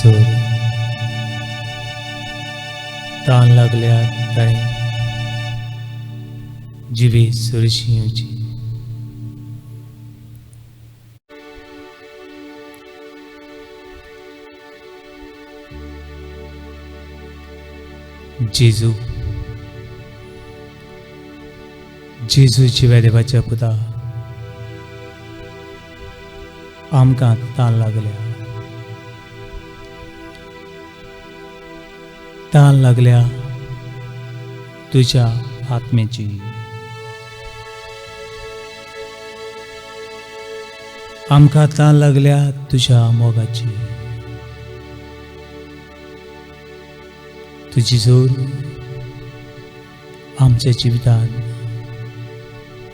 चोर तान लागल्या ताणें जिवे चोरशी येवची. जेजू जेजू जिव्या देवाच्या पुता आमकां तान लागल्या तुझ्या आत्मेची. आमकां तान लागल्या तुझ्या मोगाची. तुझी जोर आमच्या जिवितांत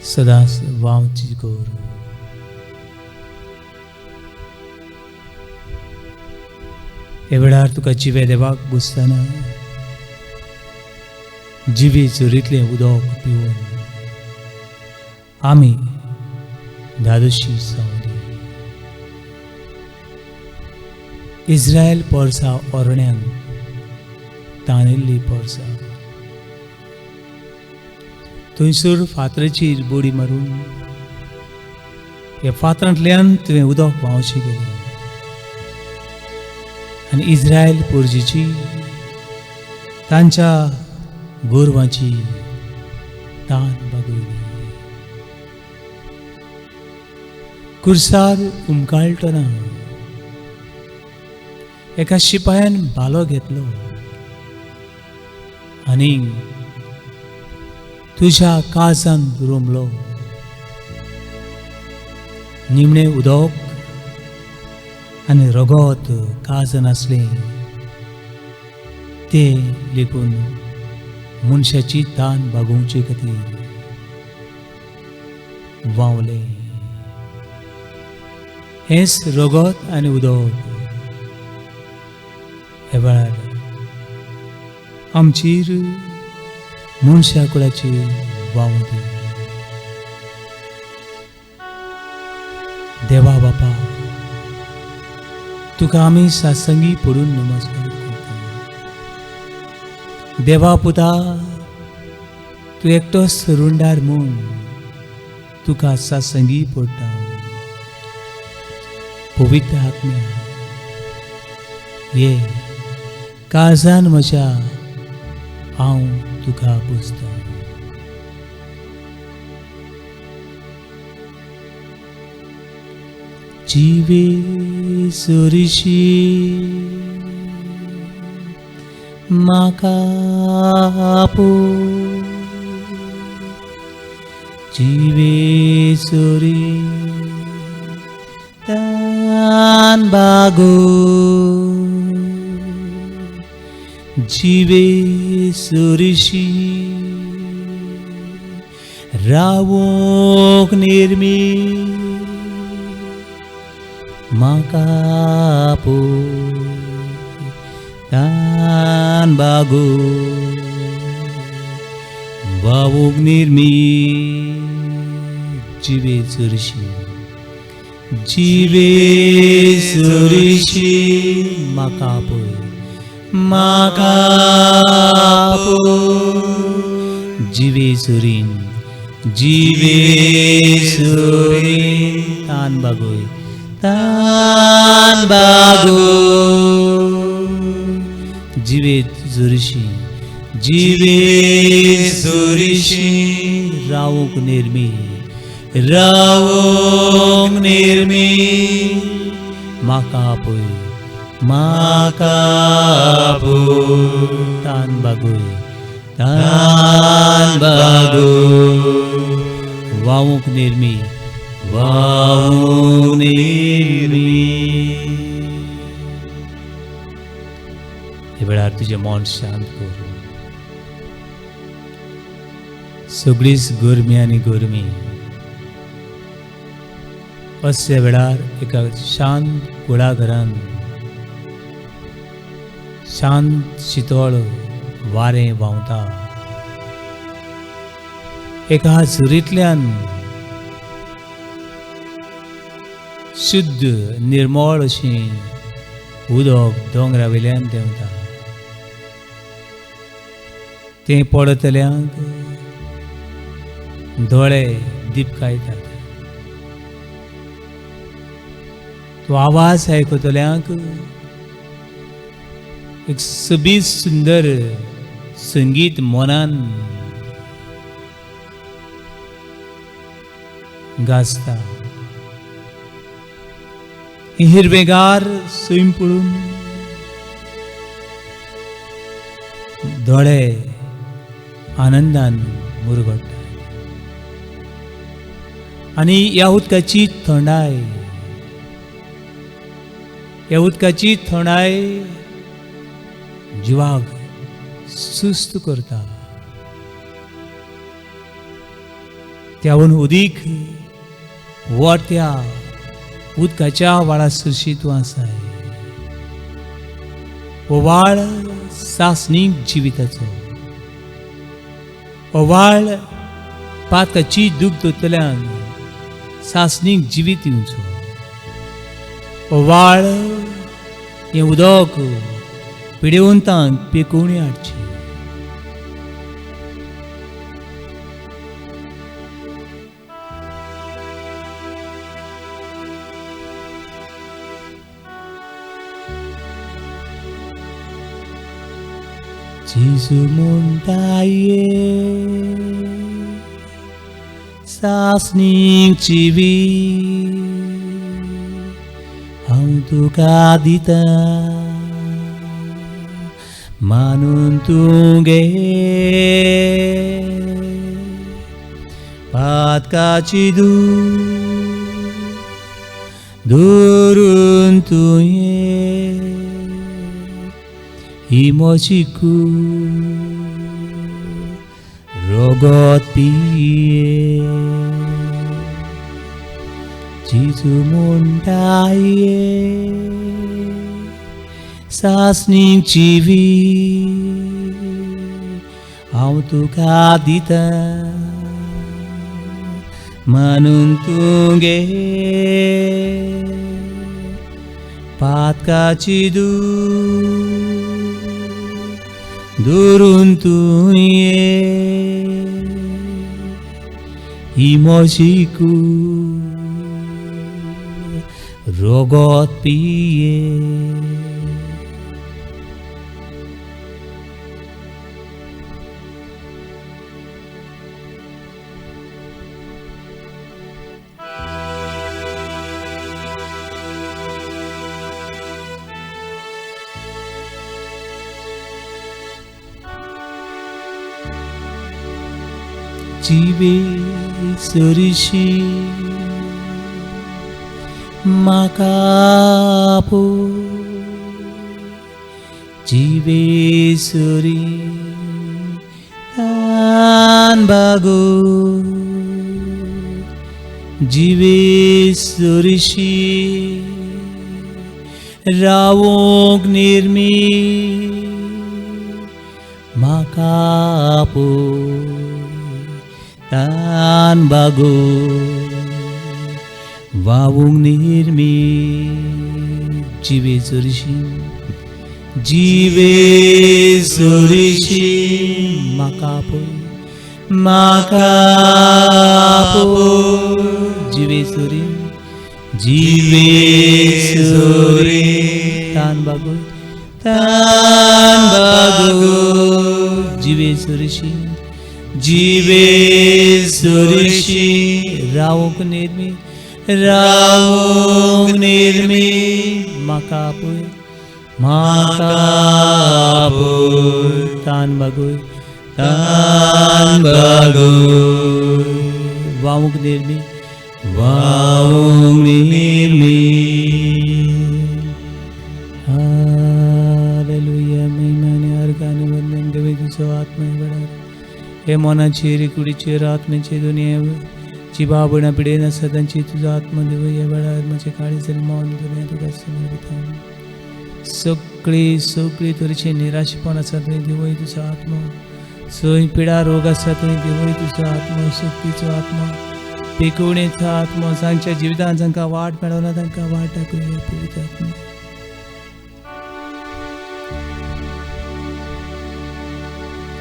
सदांच व्हांवची गोर. हे वेळार तुका जिवे देवाक बुसतना जिवे चोरीतलें उदक पिवून आमी धादोशी सावली. इस्रायल पोरसा ओरण्यांक ताणिल्ली पोरसा थंयसर फातराचेर बोडी मारून ह्या फातरांतल्यान तुवें उदक व्हांवशी केलें आनी इस्रायल पोरजीची तांच्या गोरवांची तान बागयली. कुर्सार उमकाळटना एका शिपायान भालो घेतलो आनी तुझ्या काळजान रोमलो. निमणें उदक आनी रगत काळजान आसलें तें लेकून मनशाची तान भागोवचे खातीर व्हांवलें. हेंच रगत आनी उदक हे वेळार आमचेर मनशा कुळाचेर व्हांवूं दी. देवा बापा तुका आमी सासंगी पडून नमस्कार करता. देवा पुता तूं एकटो सरुंडार म्हूण तुका सासंगी पडटा. पवित्र आत्म्या ये काळजान म्हज्या हांव तुका बुजता. जिवे चोरशी म्हाका आपोय. जिवे चोरी तान बागोय. जिवे चोरशी रावोंक निर्मी म्हाका आपोय. तान बागोय वावोंक निर्मी जिवे चोरशी. जिवे चोरशी म्हाका आपोय. म्हाका आपोय. जिवे चोरीन जिवे चोरीन तान बागोय. तान बागोय जिवे चोरशी. जिवे चोरशी रावोंक निर्मी. रावोंक निर्मी म्हाका आपोय. म्हाका आपोय. तान बागोय. तान बागोय वावोंक निर्मी. वावोंक निर्मी. हे वेळार तुजें मन शांत कर. सगळीच गरमी आनी गरमी अशे वेळार एका शांत कुळाघरान शांत शितळ वारें व्हांवता. एका झुरींतल्यान शुद्ध निर्मळ अशी उदक दोंगरा वयल्यान देंवता. तें पडतल्यांक दोळे दिपकायतात. तो आवाज आयकतल्यांक एक सबीत सुंदर संगीत मनान गाजता. हिरवेगार सैम पळोवन दोळे आनंदान मुरगळटात. आनी ह्या उदकाची थंडाय, ह्या उदकाची थंडाय जिवाक सुस्त करता. त्यावन उदीक वरत्या उदकाच्या व्हाळा सरशी तूं आसाय. हो व्हाळ सासणीक जिविताचो. हो व्हाळ पातकाची दूख दोतल्यांक सासणीक जिवीत येवचो. हो व्हाळ हें उदक पिडेवंतांक पेकोवणी हाडची. जेजू म्हणटाये सासणीक जिवीत हांव तुका दिता, मानून तूं घे. पातकाची दूख धरून तूं ये, ही म्हजी रगत पिये. जेजू म्हणटाये सासणीक जिवीत हांव तुका दिता, मानून तूं घे. पातकाची दूख धरून तूं ये, ही म्हजी रगत पिये. जिवे सरशी म्हाका पळय, जिवे सरी तान बागो, जिवे सरशी रावोंक निर्मी म्हाका पळय तान बागो, वावूंक निर्मी जिवे चोरशी, जिवे चोरशी म्हाका पळय, म्हाका पळय जिवे चोरी, जिवे चोरी तान बागो, तान बागो जिवे चोरशी, जिवे चोरशी रावोंक निर्मी, रावोंक निर्मी म्हाका पळय, म्हाका पळय तान बागोय, तान बागोय वावूंक निर्मी, वावूंक निर्मी. हालेलुया. महिमाने अर्गाने वंदन देवे तुझो आत्मा बळार हे मनाचेर कुडीचेर आत्म्याचे दुनियेवर जी बाबणा पिडेन सदांची तुझा आत्मा देव या वेळार म्हजे काळीजर मौन दुनिया तुका समोर दिता. सगळी तरेचे निराशपण आसा थंय देवय तुजो आत्मा, सय पिडा रोग आसा थंय देवय तुजो आत्मा, शक्तीचो आत्मा, पेकोवणेचो आत्मा, जांच्या जिवितांत जांकां वाट मेळना तांकां वाट दाखय पवित्र आत्मा.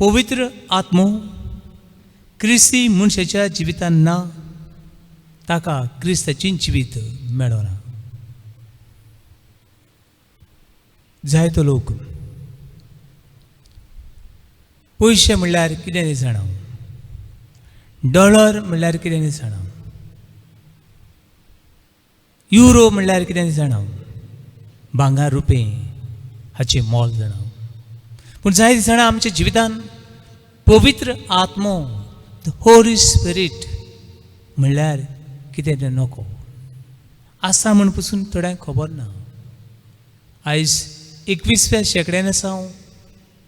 पवित्र आत्मो क्रिस्ती मनशाच्या जिवितान ना ताका क्रिस्ताची जिवीत मेळना. जायतो लोक पयशे म्हणल्यार कितें न्ही जाणा, डॉलर म्हणल्यार कितें न्ही जाणा, युरो म्हणल्यार कितें न्ही जाणा, भांगर रुपये हाचे मोल जाणा. पूण जाय दिसना आमच्या जिवितान पवित्र आत्मो द होली स्पिरीट म्हणल्यार कितें तें नको आसा म्हण पसून थोड्यांक खबर ना. आयज 21व्या शेंकड्यान आसा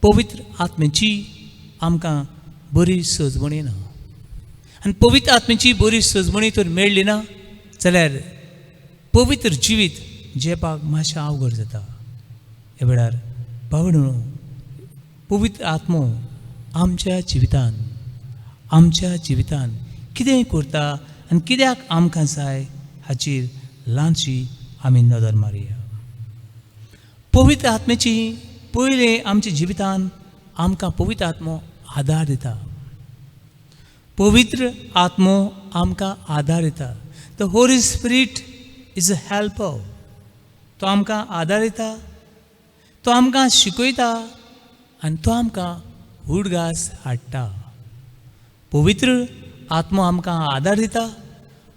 पवित्र आत्म्याची आमकां बरी सजमणी ना. आनी पवित्र आत्म्याची बरी सजमणी तर मेळ्ळी ना जाल्यार पवित्र जिवीत जेवपाक मातशें अवघड जाता. ह्या वेळार भावंडो, पवित्र आत्मो आमच्या जिवितान कितें करता आनी कित्याक आमकां जाय हाचेर ल्हानशी आमी नदर मारया. पवित्र आत्म्याची पयले आमच्या जिवितान आमकां पवित्र आत्मो आदार दिता. पवित्र आत्मो आमकां आदार दिता. The Holy Spirit is a helper. तो आमकां आदार दिता, तो आमकां शिकयता आनी तो आमकां उडगास हाडटा. पवित्र आत्मो आमकां आदार दिता,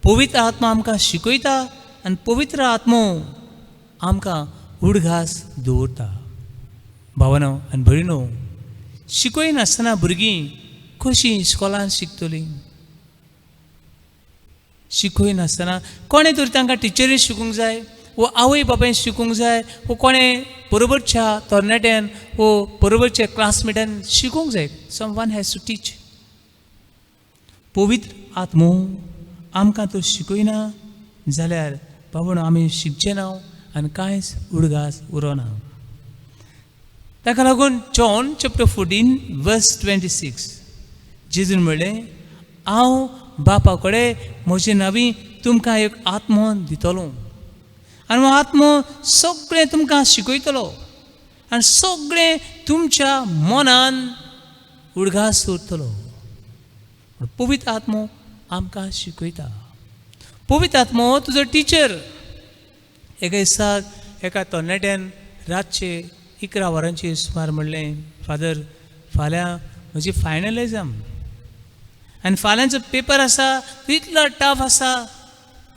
पवित्र आत्मा आमकां शिकयता आनी पवित्र आत्मो आमकां उडगास दवरता. भावानो आनी भयणो, शिकोय नासतना भुरगीं कशीं इस्कॉलान शिकतलीं? शिकोय नासतना कोणें तरी तांकां टिचरीन शिकूंक जाय, वो आवय बापायन शिकूंक जाय, वो कोणें बरोबरच्या तरणाट्यान वो बरोबरच्या क्लासमेटान शिकूंक जाय. सम वन हॅज टू टीच. पवित्र आत्मो आमकां तो शिकयना जाल्यार बाबूण आमी शिकचे ना आनी कांयच उडगास उरोना. ताका लागून जॉन चॅप्टर 14:26 जेजून म्हणलें, हांव बापा कडेन म्हजे नांवी तुमकां एक आत्मो दितलो आनी हो आत्मो सगळें तुमकां शिकयतलो आनी सगळें तुमच्या मनान उडगास उरतलो. पवित्र आत्मो आमकां शिकयता. पवित्र आत्मो तुजो टिचर. एका दिसाक एका तरणाट्यान रातचे 11 वरांचेर सुमार म्हणलें, फादर फाल्यां म्हजी फायनल एग्जाम आनी फाल्यांचो पेपर आसा, इतलो टफ आसा,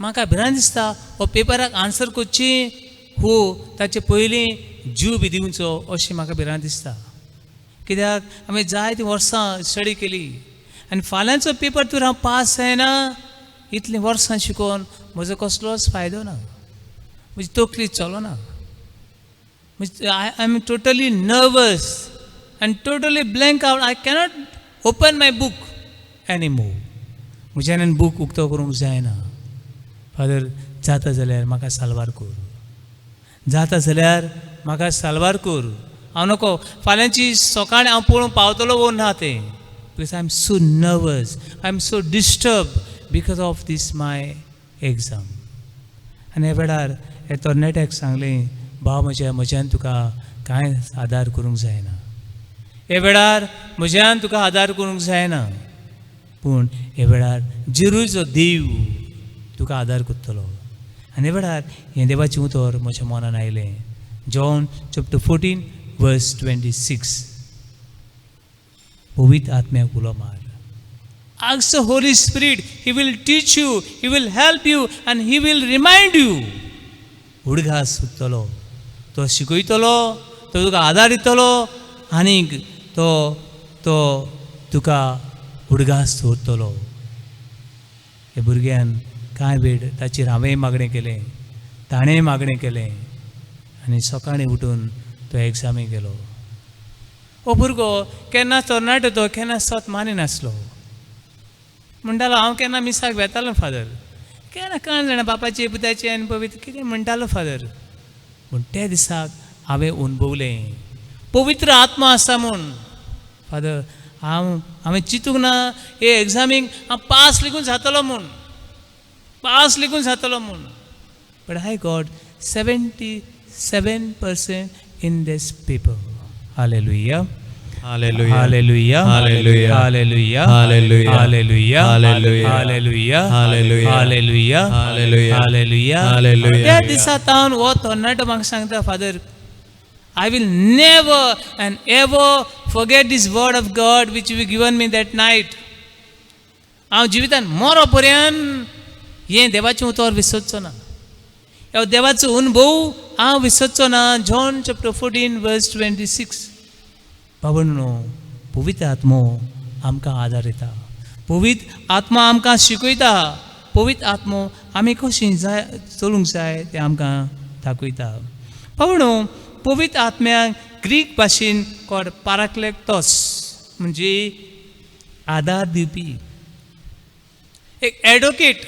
म्हाका भिरांत दिसता हो पेपराक आन्सर करची हो ताचे पयलीं जीव बी दिवचो अशें म्हाका भिरांत दिसता. कित्याक हांवें जायतीं वर्सां स्टडी केली आनी फाल्यांचो पेपर तर हांव पास जायना, इतलीं वर्सां शिकून म्हजो कसलोच फायदो ना, म्हजी तकली चलना. I am totally nervous and totally blank out. I cannot open my book any more. म्हज्यान बूक उक्तो करूंक जायना. फादर जाता जाल्यार म्हाका साल्वार कर, जाता जाल्यार म्हाका साल्वार कर. हांव नको फाल्यांची सकाळीं हांव पळोवन पावतलो वो ना तें, because I am so nervous, I am so disturb because of this my exam. आनी ह्या वेळार हे तरणाट्याक सांगलें, भाव म्हज्यान तुका कांय आदार करूंक जायना. हे वेळार म्हज्यान तुका आदार करूंक जायना, पूण हे वेळार जेरूचो देव तुका आदार करतलो. आनी हे वेळार हें देवाचें उतर म्हज्या मनान आयलें. जॉन चॅप्टर 14:26 पवित्र आत्म्याक उलो मार. Ask the Holy Spirit, He will teach you, He will help you and He will remind you. उडगास सुटतलो, तो शिकयतलो, तो तुका आदार दितलो आनीक तो तुका उडगास दवरतलो. हे भुरग्यान कांय वेळ ताचेर हांवें मागणें केलें, ताणें मागणें केलें आनी सकाळीं उठून तो एग्जामीक गेलो. हो भुरगो केन्ना तरणाटो तो केन्ना सत मानिनासलो. म्हणटालो हांव केन्ना मिसाक वेतालो फादर, केन्ना कांय जाणा बापाचे पुताचे आनी पवित्र कितें म्हणटालो फादर. पूण त्या दिसाक हांवें अनुभवलें पवित्र आत्मा आसा म्हूण. फादर हांवें चिंतूंक ना हे एग्जामीक हांव पास लेगून जातलो म्हूण, पास लेगून जातलो म्हूण. But I got 77% in this paper. Hallelujah. Hallelujah. Hallelujah. Hallelujah. Hallelujah. Hallelujah. Hallelujah. Hallelujah. Hallelujah. Hallelujah. Hallelujah. Hallelujah. Hallelujah. Hallelujah. त्या दिसातावन वो तरणाटो म्हाका सांगता, father, I will never and ever forget this word of God which you given me that night. हांव जिवितान मरो पर्यंत हें देवाचें उतर विसरचो ना. ह्या देवाचो अनुभव हांव विसरचो ना. जॉन चॅप्टर 14 वर्स 26. भावंडो, पवित्र आत्मो आमकां आदार दिता. पवित्र आत्मा आमकां शिकयता. पवित्र आत्मो आमी कशीं जाय चलूंक जाय तें आमकां दाखयता. भावंडो, पवित्र आत्म्याक ग्रीक भाशेन कॉड पाराक्लेक्टोस म्हणजे आदार दिवपी. एक एडवोकेट,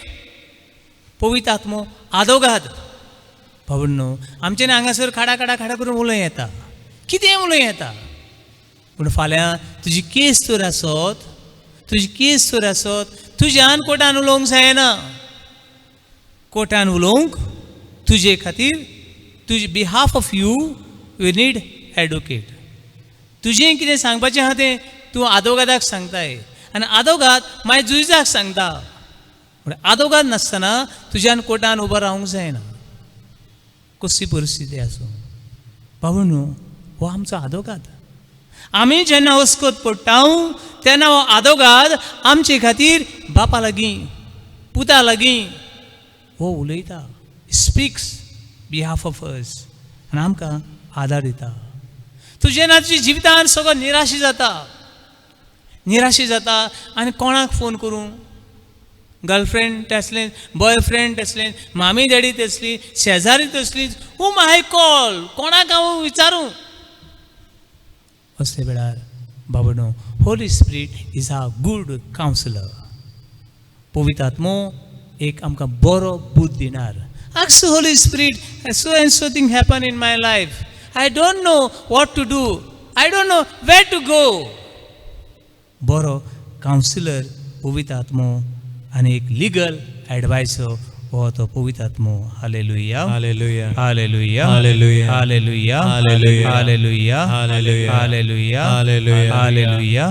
पवित्र आत्मो आदोगाद. भावंडो, आमचें हांगासर खाडा करून उलय येता, कितें उलय येता. पूण फाल्यां तुजी केस तर आसत, तुज्यान कोर्टान उलोवंक जायना. कोर्टान उलोवंक तुजे खातीर, तुजे behalf of you need advocate. तुजें कितें सांगपाचें आहा तें तूं आदोगादाक सांगताय, आनी आदोगाद मागीर जुजाक सांगता. पूण आदोगाद नासतना तुज्यान कोर्टान उबो रावंक जायना, कसली परिस्थिती आसूं. भावंडो, हो आमचो आदोगाद. आमी जेन्ना हुस्कोत पडटा तेन्ना हो आदोगाद आमचे खातीर बापा लागीं, पुता लागीं हो उलयता. स्पीक्स बिहाफ ऑफ अस आनी आमकां आदार दिता. तूं जेन्ना तुज्या जिवितान सगळो निराशी जाता आनी कोणाक फोन करूं, गर्लफ्रेंड तेसलें, बॉयफ्रेंड तेसलें, मामी डॅडी तेसली, शेजारी तेसली, हूम आय कॉल, कोणाक हांव विचारूं. असले वेळार बाबडो, Holy Spirit is a good councillor. पवित्र आत्मो एक आमकां बरो बूध दिनार. Ask the Holy Spirit, so and so thing happen in my life. I don't know what to do. I don't know where to go. बरो कावन्सिलर पवित्र आत्मो आनी एक लिगल एडवायसर हो तो पवित्र आत्मो. Hallelujah. Hallelujah. Hallelujah. Hallelujah. Hallelujah. Hallelujah. Hallelujah. Hallelujah. Hallelujah. Hallelujah. Hallelujah. Hallelujah.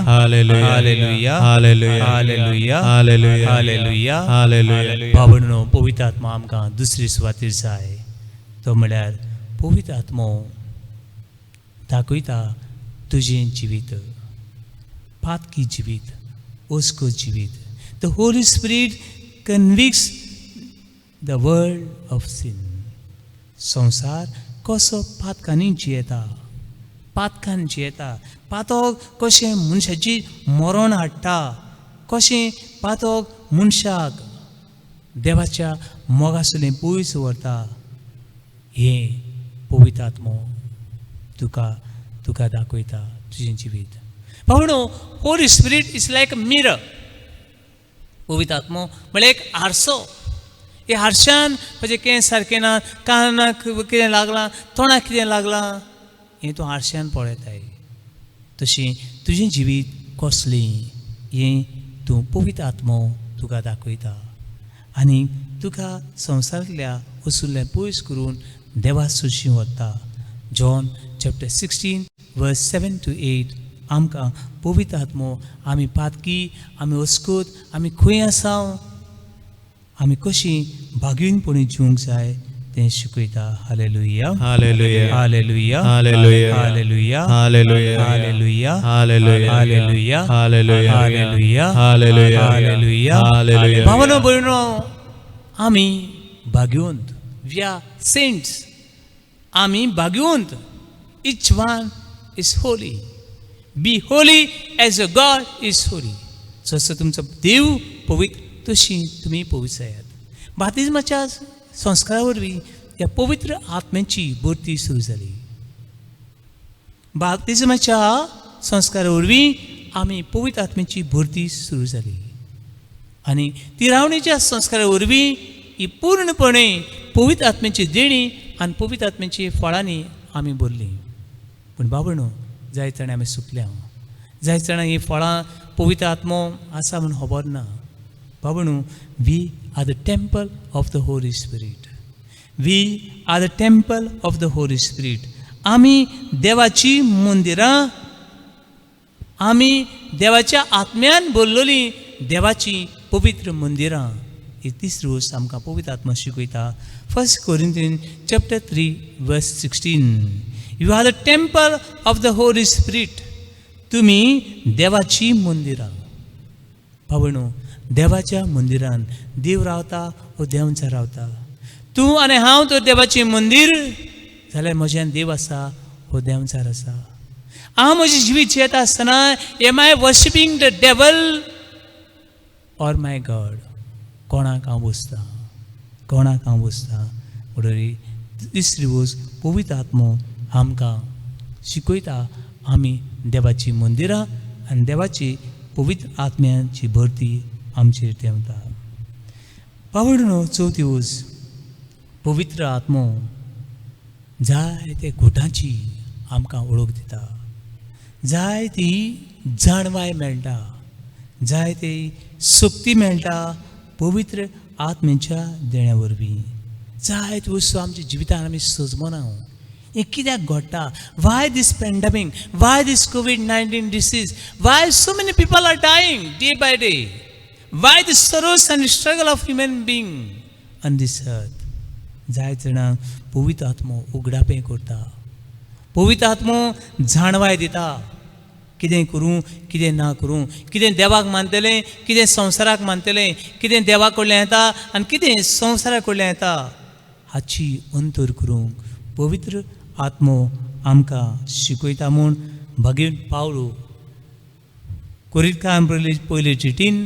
Hallelujah. Hallelujah. Hallelujah. Hallelujah. Hallelujah. Hallelujah. भावंडो, पवित्र आत्मा आमकां दुसरी सुवातेर जाय. तो म्हळ्यार पवित्र आत्मो दाखयता तुजें जिवीत, पातकी जिवीत, ओस्को जिवीत. The Holy spirit convicts the world of sin. संवसार कसो पातकांनी जियेता, पातकान जियेता. पातोक कशें मनशाची मरण हाडटा, कशें पातोक मनशाक देवाच्या मोगासुलें पयस व्हरता. हें पवित्र आत्मो तुका दाखयता तुजें जिवीत. भावंडो, Holy Spirit is like a mirror. पवित्र आत्मो म्हळ्यार एक हारसो. हे हारशान म्हजें केंस सारकें ना, कानाक कितें लागलां, तोंडाक कितें लागलां, हें तूं हारशान पळयताय. तशीं तुजें जिवीत कसलें हें तूं पवित्र आत्मो तुका दाखयता. आनी तुका संवसारांतल्या वसुल्लें पयस करून देवा सुशी व्हरता. जॉन चॅप्टर 16 वर्स 7 to 8 आमकां पवित्र आत्मो आमी पातकी, आमी वस्कोत, आमी खंय आसा, आमी कशीं भाग्यवानपणी जिवंक जाय तें शिकयता. Hallelujah. Hallelujah. Hallelujah. Hallelujah. Hallelujah. Hallelujah. Hallelujah. Hallelujah. Hallelujah. Hallelujah. Hallelujah. Hallelujah. Hallelujah. Hallelujah. भावनो भयणो, आमी भाग्यवंत. We R cents. आमी भाग्यवंत. Each one is holy. Be holy as your God is holy. जसं तुमचो देव पवित्र तशी तुम्ही पवित्र जायात. बाप्तिस्माच्या संस्कारा वरवीं ह्या पवित्र आत्म्याची भरती सुरू जाली. बाप्तिस्माच्या संस्कारा वरवीं आमी पवित्र आत्म्याची भरती सुरू जाली. आनी तिरावणेच्या संस्कारा वरवीं ही पूर्णपणे पवित्र आत्म्याची देणी आनी पवित्र आत्म्याची फळांनी आमी भरली. पूण बाबणो, जायत जाणां आमी सुकल्या. जायत जाणां ही फळां पवित्र आत्मो आसा म्हूण खबर ना. बाबणो, we are the temple of the Holy Spirit. We are the temple of the Holy Spirit. आमी देवाची मंदिरां आमी देवाच्या आत्म्यान बोललोली देवाची पवित्र मंदिरां ही तिसरी वस्त आमकां पवित्र आत्मा शिकयता. 1 Corinthians chapter 3 verse 16. You are the temple of the Holy Spirit. तुम्ही देवाची मंदिरां. भावणो, देवाच्या मंदिरान देव रावता वो देवांचा रावता. तूं आनी हांव तर देवाचें मंदीर जाल्यार म्हज्यान देव आसा हो देवांचार आसा. हांव म्हजें जिवीत जियेता आसतना am I worshipping the devil or my God? कोणाक हांव बसतां, कोणाक हांव बसतां? म्हणटरी तिसरी वस्त पवित्र आत्मो आमकां शिकयता आमी देवाची मंदिरां आनी देवाची पवित्र आत्म्याची भरती आमचेर देंवता. पावडनो चवथी वस्त पवित्र आत्मो जाय ते घुटांची आमकां वळख दिता. जाय ती जाणवाय मेळटा, जाय ती शक्ती मेळटा पवित्र आत्म्याच्या देण्या वरवीं. जाय ती वस्तू आमच्या जिवितान आमी सजमना. हें कित्याक घडटा? Why this pandemic? Why this COVID-19 disease? Why so many people are dying day by day? Why this sorrows आनी struggle of human being on this earth? जाय जाणांक पवित्र आत्मो उगडापें करता, पवित्र आत्मो जाणवाय दिता. कितें करूं कितें ना करूं, कितें देवाक मानतलें कितें संवसाराक मानतलें, कितें देवा कडल्यान येता आनी कितें संवसारा कडल्यान येता हाची अंतर करूंक पवित्र आत्मो आमकां शिकयता. म्हूण भगीन पावलो कोरिंथांक पयले चिटीन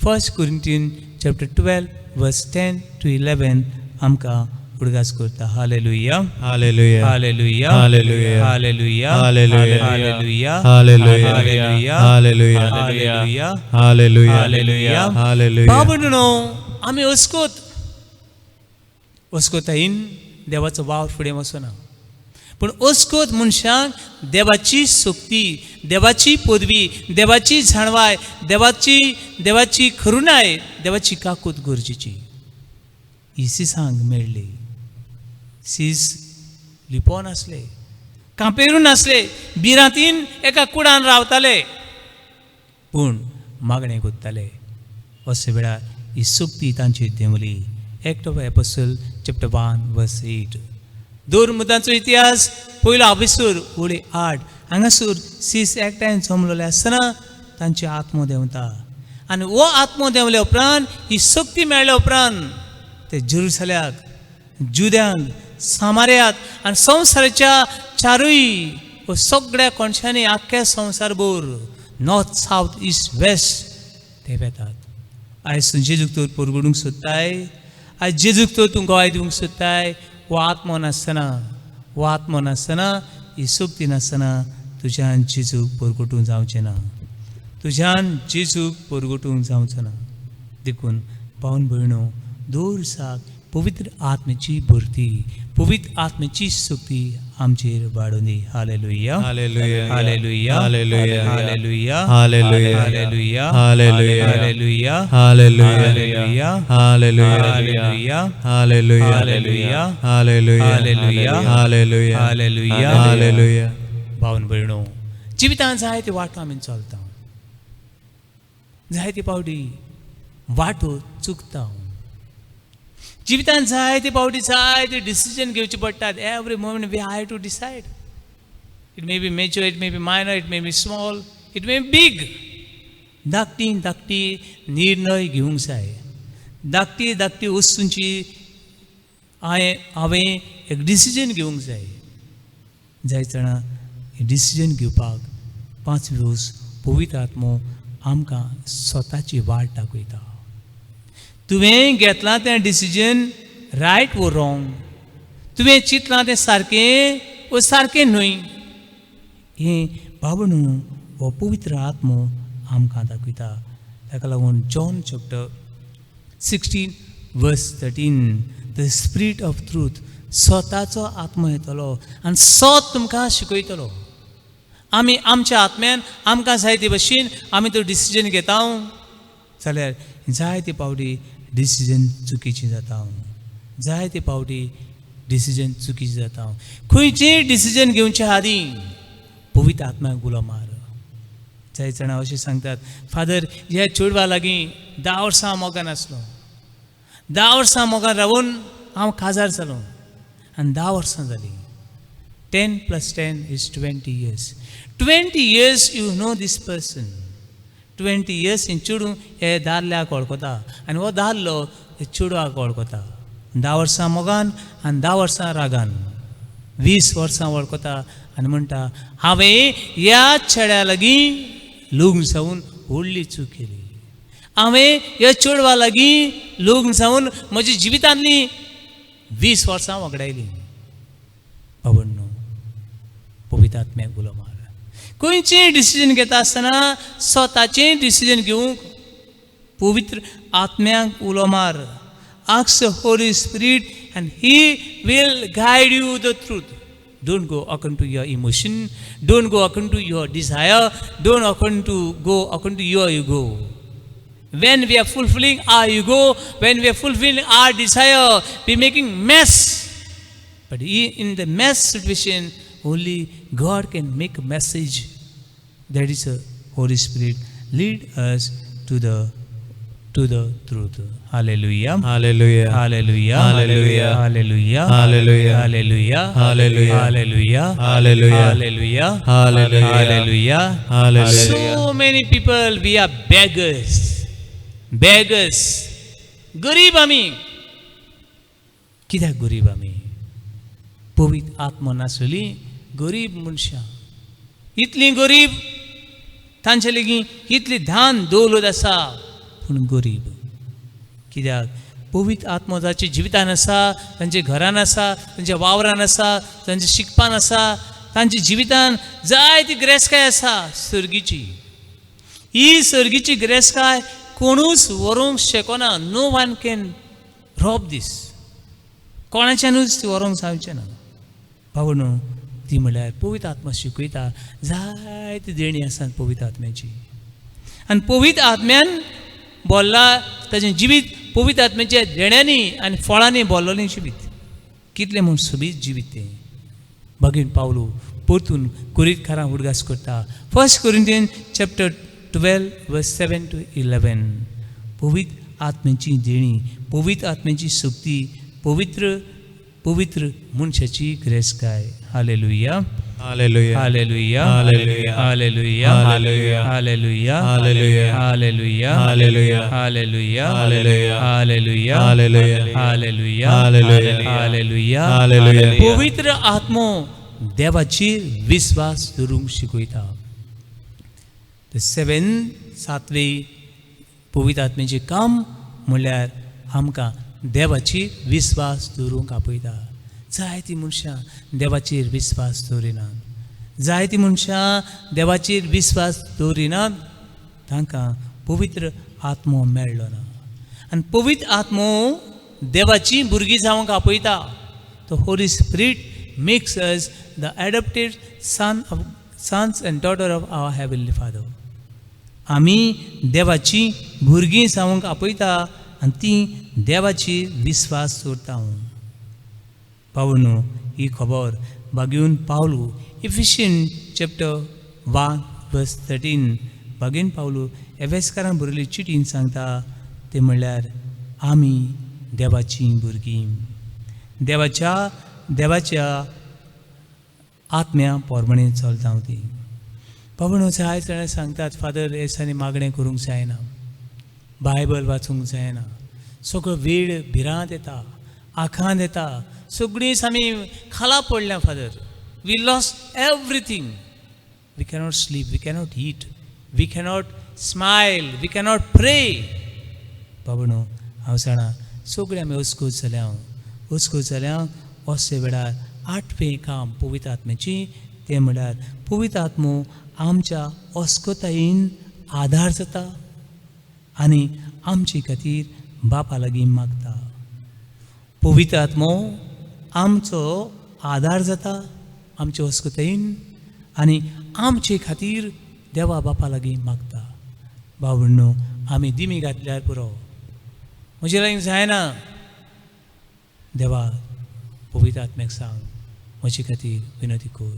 1 Corinthians chapter 12 verse 10 to 11 आमकां उडगास करता. Hallelujah, hallelujah, hallelujah, hallelujah, hallelujah, hallelujah, hallelujah, hallelujah, hallelujah, hallelujah, hallelujah, hallelujah, hallelujah. Hallelujah. बाबूनो आमी अस्कोतायेन देवाचो वावर फुडें वचना. पूण अस्कोत मनशांक देवाची शक्ती, देवाची पदवी, देवाची जाणवाय, देवाची खरुणाय, देवाची काकूत गरजेची. ही सिसांक मेळ्ळी. सीस लिपोवन आसले, कांपेरून आसले, बिरांतीन एका कुडान रावताले पूण मागणें कोत्ताले. अशे वेळार ही शक्ती तांचेर देंवली. Act of Apostle chapter 1 verse 8. दोन मुद्दांचो इतिहास पयलो आबिसूर उडे 8 हांगासूर सीस एकठांय जमलेले आसतना तांचे आत्मो देंवता. आनी हो आत्मो देंवल्या उपरांत ही शक्ती मेळ्ळ्या उपरांत ते जेरुसल्याक, जुद्यांक, सामार्यांत आनी संवसाराच्या चारूय व सगळ्या कोणशांनी आख्ख्या संवसारभर नॉर्थ सावथ ईस्ट वेस्ट ते वेतात. आयज तूं जेजूक तर परगडूंक सोदताय, आयज जेजूक तर तूं गोंय दिवंक सोदताय, हो आत्मो नासतना, हो आत्मो नासतना, ही शक्ती नासतना तुज्यान जेजूक परगटूंक जावचें ना, तुज्यान जेजूक परगटूंक जावचो ना. देखून पावन भयणो दोर्साक पवित्र आत्म्याची भरती, पवित्र आत्म्याची शक्ती आमचेर वाडून दी. Hallelujah, hallelujah, hallelujah, hallelujah, hallelujah, hallelujah, hallelujah, hallelujah, hallelujah, hallelujah, hallelujah, hallelujah, hallelujah, hallelujah, hallelujah, hallelujah, hallelujah, hallelujah, hallelujah. भावन भयणो जिवितांत जायते वाटो आमी चलता, जायते पावटी वाटो चुकता. जिवितांत जायते पावटी जायते डिसिजन घेवचे पडटात. Every moment we have to decide. It may be major, it may be minor, it may be small, it may be big. धाकटी निर्णय घेवंक जाय. धाकटी वस्तूंची हांवें एक डिसिजन घेवंक जाय. जाय जाणा डिसिजन घेवपाक 5 रोज पवित्र आत्मो आमकां स्वताची वाट दाखयता. तुवें घेतलां तें डिसिजन रायट वो रॉंग, तुवें चिंतलां तें सारकें वो सारकें न्हय, हें बाबणू हो पवित्र आत्मो आमकां दाखयता. ताका लागून John chapter 16 verse 13 the spirit of truth, स्वताचो आत्मो येतलो आनी सोत तुमकां शिकयतलो. आमी आमच्या आत्म्यान आमकां जाय ते भशेन आमी तो डिसिजन घेता जाल्यार जायते पावटी डिसिजन चुकीची जाता. जायते पावटी डिसिजन चुकीची जाता. खंयचेंय डिसिजन घेवच्या आदीं पवित्र आत्म्याक उलो मार. थंय जाणां अशें सांगतात, फादर ह्या चेडवा लागीं 10 वर्सां मोगान आसलो, 10 वर्सां मोगान रावून हांव काजार जालो आनी 10 वर्सां जालीं. 10 + 10 is 20 years. 20 years you know this person. 20 years in चेडूं हे दादल्याक वळखता आनी हो दादलो हे चेडवाक वळखता. 10 वर्सां मोगान आनी 10 वर्सां रागान, 20 वर्सां वळखता आनी म्हणटा हांवें ह्या चेड्या लागीं लग्न जावन व्हडली चूक केली. हांवें ह्या चेडवा लागीं लग्न जावन म्हज्या जिवितांतली 20 वर्सां वगडायलीं. भावंडो, पवित्र आत्म्याक उलो मार. खंयचेंय डिसिजन घेता आसतना स्वताचें डिसिजन घेवंक पवित्र आत्म्याक उलो मार. Ask the Holy Spirit and He will guide you the truth. Don't go according to your emotion. Don't go according to your desire. Don't go according to your ego. When we are fulfilling our ego, when we are fulfilling our desire, we are making mess. But in the mess situation, only God can make a message. That is the Holy Spirit lead us to the truth. Hallelujah. Hallelujah. Hallelujah. Hallelujah. Hallelujah. Hallelujah. Hallelujah. Hallelujah. Hallelujah. Hallelujah. Hallelujah. Hallelujah. Hallelujah. Hallelujah. So many people, we are beggars. Beggars. गरीब आमी. कित्याक गरीब आमी? पवित्र आत्मा नासलेली गरीब मनशां. इतली गरीब, तांचे लेगीं इतली धान दौलत आसा पूण गरीब. कित्याक पवित्र आत्मा जाचे जिवितान आसा, तांचे घरान आसा, तांच्या वावरान आसा, तांच्या शिकपान आसा, तांच्या जिवितान जायती गिरेस्तकाय आसा सर्गीची. ही सर्गीची गिरेस्तकाय कोणूच व्हरूंक शकना. नो वन कॅन रॉब दीस. कोणाच्यानूच ती व्हरूंक जावचें ना. भावनो, ती म्हळ्यार पवित्र आत्मा शिकयता. जायती देणी आसात पवित्र आत्म्याची आनी पवित्र आत्म्यान बोल्ला ताजें जिवीत पवित्र आत्म्याच्या देण्यांनी आनी फळांनी बोल्लोलें जिवीत. कितलें म्हूण सोबीत जिवीत तें. भगीन पावलो परतून कोरिंथकारांक उदगास करता. 1 Corinthians chapter 12 verse 7 to 11. पवित्र आत्म्याची देणी, पवित्र आत्म्याची शक्ती, पवित्र मनशाची गिरेस्तकाय. Hallelujah. Hallelujah. Hallelujah. Hallelujah. Hallelujah. Hallelujah. Hallelujah. Hallelujah. Hallelujah. Hallelujah. Hallelujah. Hallelujah. Hallelujah. Hallelujah. Hallelujah. Hallelujah. Hallelujah. Hallelujah. पवित्र आत्मो देवाचेर विश्वास दवरूंक शिकयता. सातवे पवित्र आत्म्याचें काम म्हणल्यार आमकां देवाचेर विश्वास दवरूंक आपयता. जायतीं मनशां देवाचेर विश्वास दवरिनात. जायतीं मनशां देवाचेर विश्वास दवरिनात. तांकां पवित्र आत्मो मेळ्ळो ना. आनी पवित्र आत्मो देवाची भुरगीं जावंक आपयता. The Holy spirit makes us the adopted sons and daughters of our heavenly Father. आमी देवाची भुरगीं जावंक आपयता आनी ती देवाचेर विश्वास दवरता. पावनो, ही खबर बागेवन पावलो Ephesians chapter 1 verse 13. बागेन पावलो एफेसकारांक बरयल्ली चिटीन सांगता ते म्हणल्यार आमी देवाची भुरगीं, देवाच्या आत्म्या पोरमणे चलता ती. बाबून जाय जाणां सांगतात फादर हे दिसांनी मागणें करूंक जायना, बायबल वाचूंक जायना, सगळो वेळ भिरांत येता, आंखांत येता, सगळीं आमी खाला पडल्या father. We lost everything. We cannot sleep, we cannot eat, we cannot smile, we cannot pray. बाबूनो हांव जाणा सगळीं आमी अस्कोच जाल्या अशे वेळार आठवें काम पवित्र आत्म्याची तें म्हळ्यार पवित्र आत्मो आमच्या अस्कोतायेन आधार जाता आनी आमचे खातीर बापा लागीं मागता. पवित्र आत्मो आमचो आधार जाता आमचे अस्कोतायेन आनी आमचे खातीर देवा बापा लागीं मागता. भावण्णो आमी दिमी घातल्यार पुरो, म्हजे लागीं जायना. देवा पवित्र आत्म्याक सांग म्हजे खातीर विनंती कर.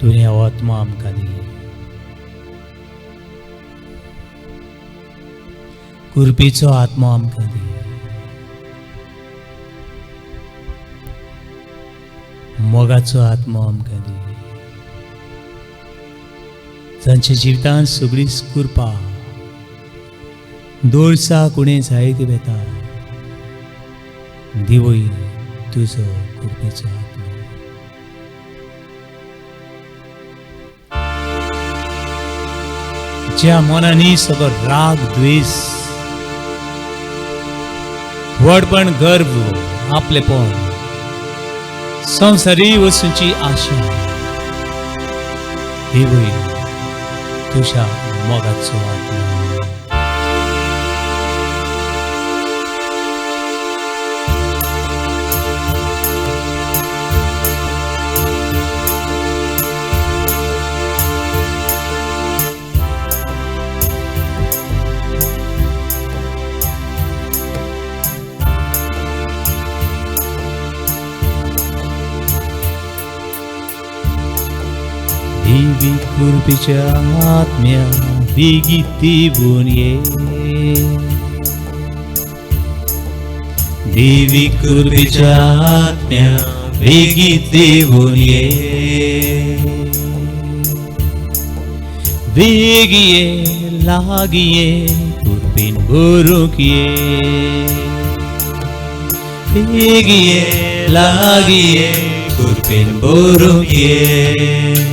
तुवें हो आत्मा आमकां दी. कृपेचो आत्मा आमकां दी. मोगाचो आत्मा आमकां दी. जांच्या जिवितांत सगळी कृपा दोळसा कुणें जायत बेता दिवय तुजो कृपेचो आत्मा. ज्या मनांनी सगळो राग द्वेष व्हडपण गर्व आपलेपण संवसारी वस्तूंची आशा दिवय तुझ्या मोगाचो आत्मा. देवी कृपेच्या आत्म्या बेगीत देवून ये. देवी कृपेच्या आत्म्या बेगीत देवून ये. वेग ये लागी ये कृपेन भरूंक ये. वेग ये लागी ये कृपेन भरूंक ये.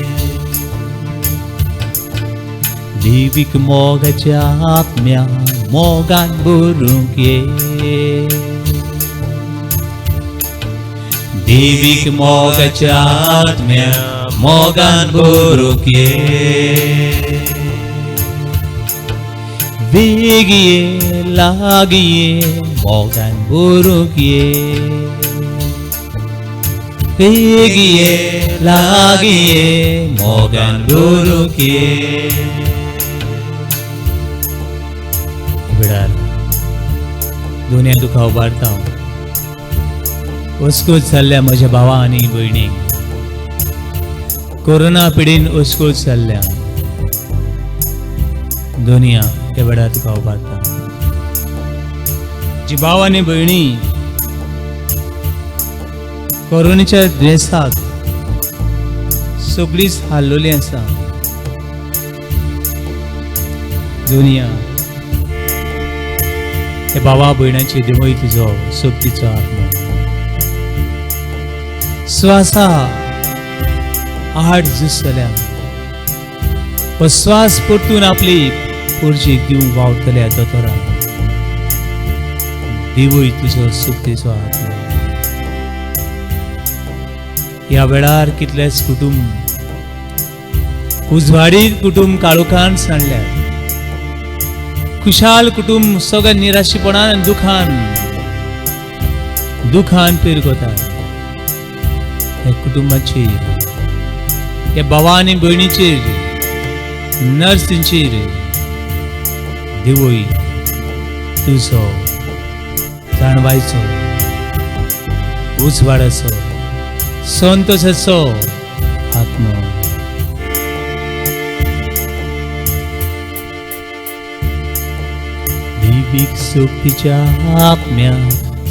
देवीक मोगाच्या आत्म्या मोगान भरूंक ये. देवीक मोगाच्या आत्म्या मोगान भरूंक ये. वेग ये लागी ये मोगान भरूंक ये. वेग ये लागी ये मोगान भरूंक ये. दुनिया दुखा उबारता हांव अस्कोच जाल्ल्या म्हज्या भावा आनी भयणीक कोरोना पिडीन अस्कोच जाल्ल्या दुनिया हे वेळार तुका उबारता. जी भाव आनी भयणी कोरोनाच्या दुयेंसाक सगळींच हाल्लोलीं आसा. दुनिया हे बाबा भयणाची देवय तुजो सोबतीचो आत्मा. श्वासा आड जुसल्या हो श्वास परतून आपली पोरजी दिवंक वावतल्या दोतोराक देवय तुजो सोबतीचो आत्मा. ह्या वेळार कितलेच कुटुंब उजवाडीत कुटुंब काळोखान सांडल्यात. खुशाल कुटुंब सगळ्या निराशीपणान दुखान पेरगोतात. हे कुटुंबाचेर हे भावा आनी भयणीचेर नर्सींचेर देवय तुजो जाणवायचो उजवाडाचो संतोषाचो आत्मा. देवीक सोबतीच्या आत्म्या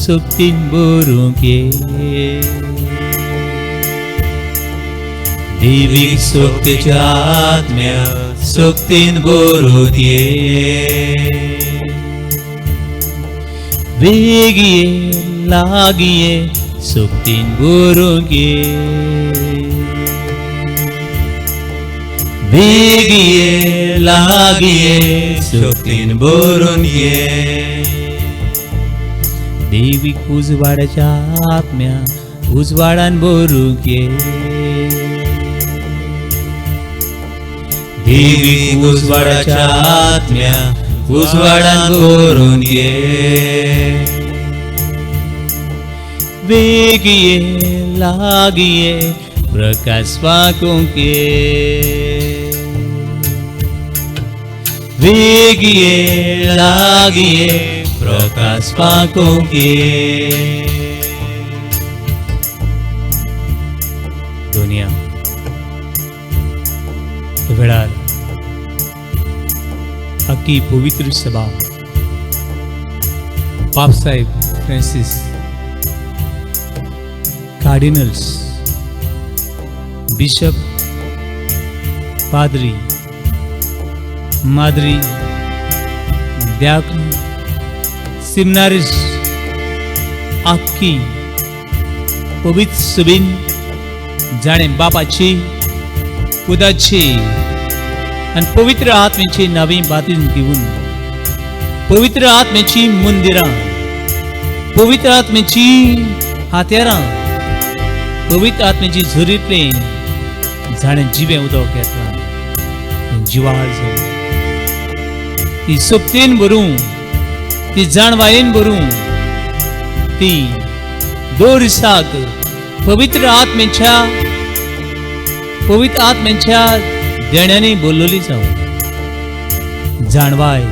सोबतीन भरूंक ये. देवीक सोबतीच्या आत्म्या सोबतीन भरूंक ये. वेग ये लागी ये सोबतीन भरूंक ये. वेग ये लागी ये सोबतीन भरून ये. देवीक उजवाडाच्या आत्म्या उजवाडान भरूंक ये. देवीक उजवाडाच्या आत्म्या उजवाडान भरून ये. वेग ये लागी ये प्रकाश पाकूंक ये. वेग ये लागी ये प्रकाश पाकूंक ये. दुनिया वेळार अख्खी पवित्र सभा बापसाहेब फ्रांसिस कार्डिनल्स बिशप पादरी मादरी diácono, seminares aqui, पवित्र सुबीन जाणे बापाची उदाची आणि पवित्र आत्म्याची नवी बातमी घेऊन पवित्र आत्म्याची मंदिरां पवित्र आत्म्याची हात्यारां पवित्र आत्म्याची झुरीतले जाणे जिवे उदक येता जिवाळ जाऊ ती सोबतीन भरून ती जाणवायेन भरून ती दोरिसाक पवित्र आत्म्याच्या देण्याने बोललोली जाऊ जाणवाय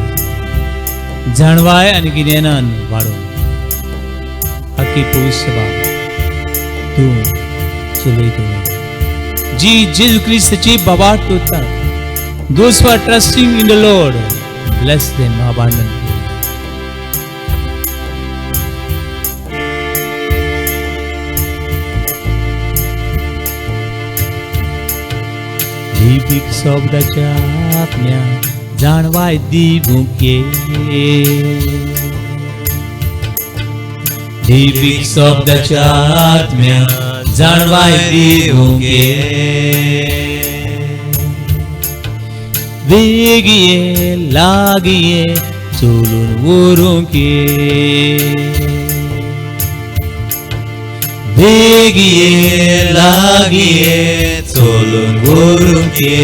आणि गिन्यानान वाढो अख्खी पवित्र सभा तू चलयतो जी जेजू ख्रिस्ताची बाबाट करतात those who are trusting in the Lord bless them abundantly. Deepik शब्दाच्या आत्म्या जाणवाय दिवूके दीपिक शब्दाच्या आत्म्या जाणवाय दिवूके वेगिये लागिये चलून वरूंके वेगिये लागिये चलून वरूंके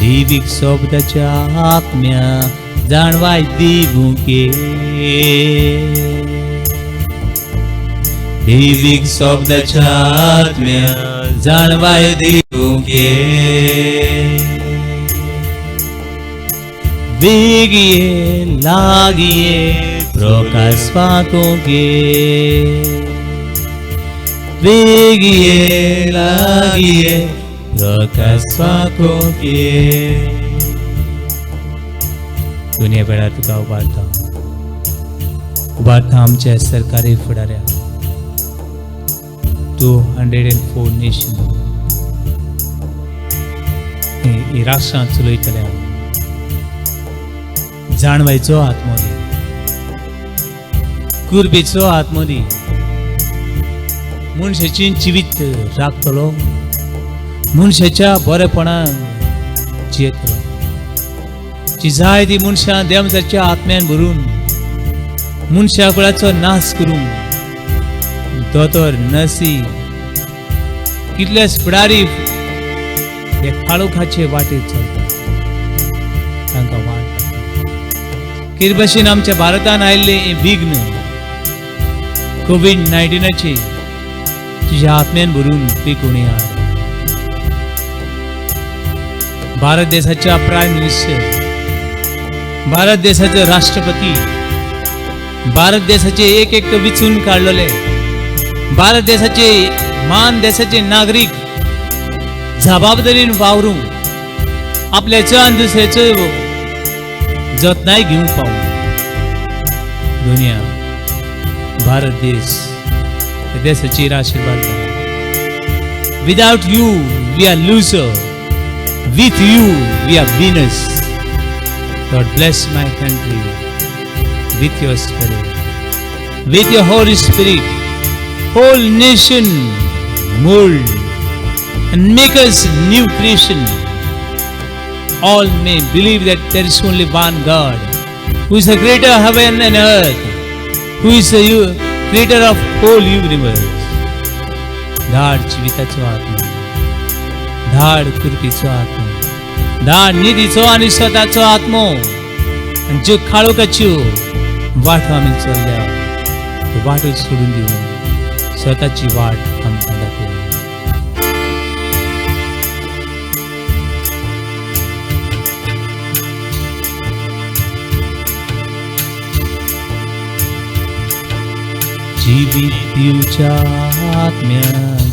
दिविक शब्दाच्या आत्म्या जाणवाय दिवूके दिविक शब्दाच्या आत्म्या जाणवाय दिवूके वेगिये लागिये प्रकाश पाकोगे वेगिये लागिये प्रकाश पाकोगे दुनिया वेळार तुका उबारता आमच्या सरकारी फुडाऱ्या 204 नेशन ही राष्ट्रां चलयतल्या जाणवायचो आत्मोदी कुर्बेचो आत्मोदी मनशाची जिवीत राखतलो मनशाच्या बरेपणान जियेतलो जी जाय ती मनशां देवाच्या आत्म्यान भरून मनशा कुळाचो नाश करून दोतोर नसी कितलेच फुडारी हे काळोखाचे वाटेर चलता तांकां वाट कितें भशेन आमच्या भारतान आयिल्ले हे विघ्न कोविड-19चे तुझ्या आत्म्यान भरून पिकोवणी हाड भारत देशाच्या प्रायम मिनिस्टर भारत देशाचे राष्ट्रपती भारत देशाचे एक विचून काढलेले भारत देशाचे मान देशाचे नागरिक जबाबदारीन वावरून आपल्याचो आनी दुसऱ्याचो जतनाय घेवंक पावूं दुनिया भारत देश देशाचेर आशीर्वाद without you we are loser with you we are winners God bless my country with your spirit, with your Holy Spirit. Whole nation mold and make us new creation. All may believe that there is only one God, who is the creator of heaven and earth, who is the creator of whole universe. धाड जीविताचो आत्मा, धाड कृपेचो आत्मा, धाड निधीचो आनी स्वताचो आत्मो आनी ज्यो काळोखाच्यो वाटो आमी चल्ल्या त्यो वाटो सोडून दिवं स्वताची वाट आमकां दाखोवं जीवित ऊंचा आत्म्या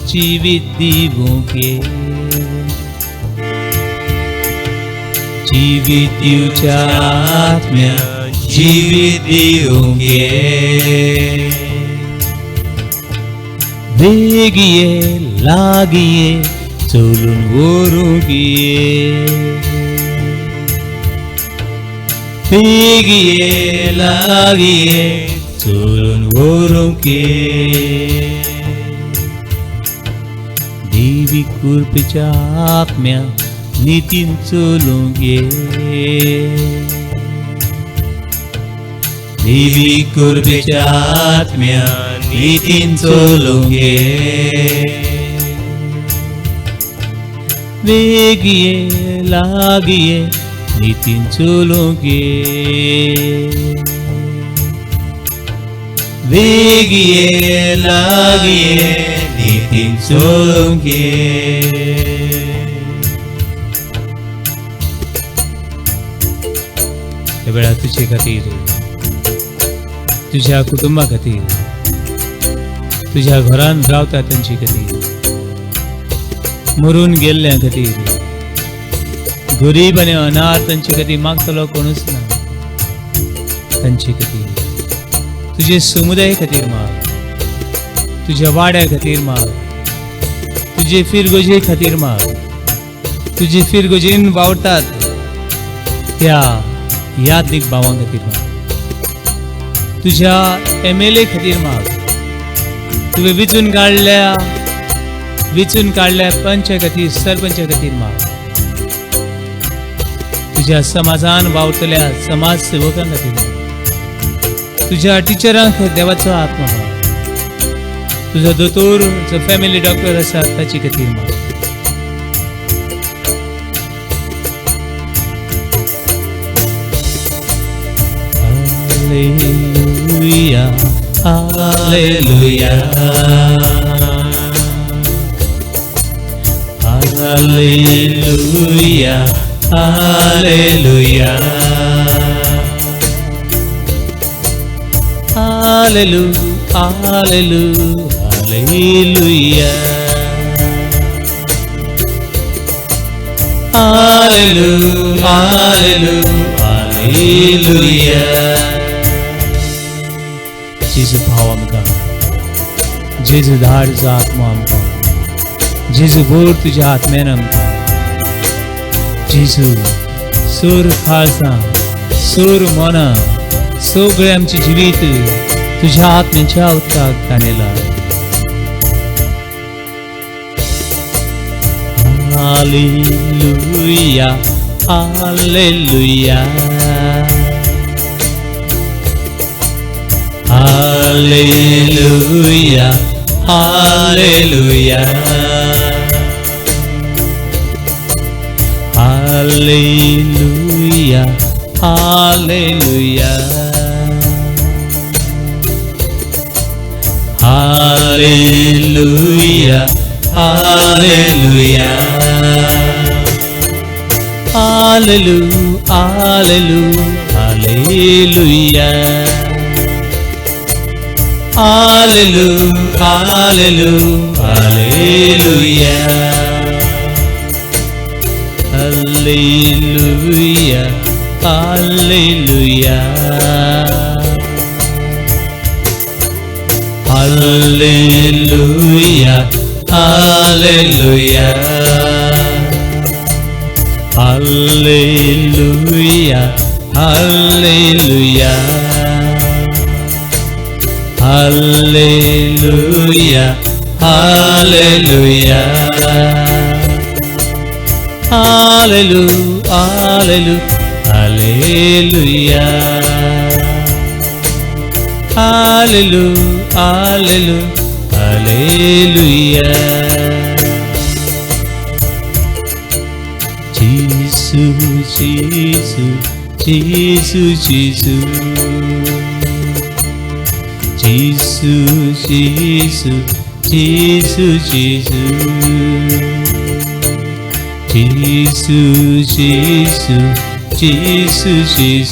जीवित दीवोगे जीवित ऊंचा आत्म्या जीवित दीवोगे वेगिए लागिए चलून ओरुगिए वेगिए लागिए चलून ओरुगिए देवी कृपेच्या आत्म्या नीतीन चलूंगे देवी कृपेच्या आत्म्या नीतीन चलूंगे वेगिए लागिए नीतीन चलूंगे वेगिए लागिए नीतीन चलूंगे हे वेळा तुझे खातीर तुझ्या कुटुंबा खातीर तुझ्या घरान रावता तांची खातीर मरून गेल्ल्या खातीर गरीब आनी अनाथ तांचे खातीर मागतलो कोणूच ना तांचे खातीर तुझे समुदाय खातीर माग तुझ्या वाड्या खातीर माग तुझे फिरगोजे खातीर माग तुझे फिरगोजेन वावरतात त्या यादीक भावां खातीर माग तुझ्या MLA खातीर माग तुवें विचून काडल्या पंच खातीर सरपंच खातीर माग तुझ्या समाजान वावरतल्या समाज सेवकां खातीर माग तुझ्या टिचरांक देवाचो आत्मा माग तुझा दोतोर जो फॅमिली डॉक्टर आसा ताचे खातीर माग Hallelujah, hallelujah, hallelujah, hallelujah, hallelujah, hallelujah, hallelujah, hallelujah, hallelujah. जेजू भाव आमकां जेजू धाड तुजो आत्मा आमकां जेजू भर तुज्या आत्म्यान आमकां जेजू सोर खाळसां सोर मनां सगळें आमचें जिवीत तुज्या आत्म्याच्या उदकाक ताणयलां hallelujah hallelujah Hallelujah, hallelujah, hallelujah, hallelujah, hallelujah, hallelujah, hallelujah, hallelujah. Hallelujah, hallelujah, hallelujah, hallelujah, hallelujah, hallelujah, hallelujah, hallelujah. Hallelujah, hallelujah, hallelujah, hallelujah, hallelujah, hallelujah, hallelujah. Jesus, Jesus, Jesus, Jesus. Jesus, Jesus, Jesus, Jesus, Jesus, Jesus, Jesus,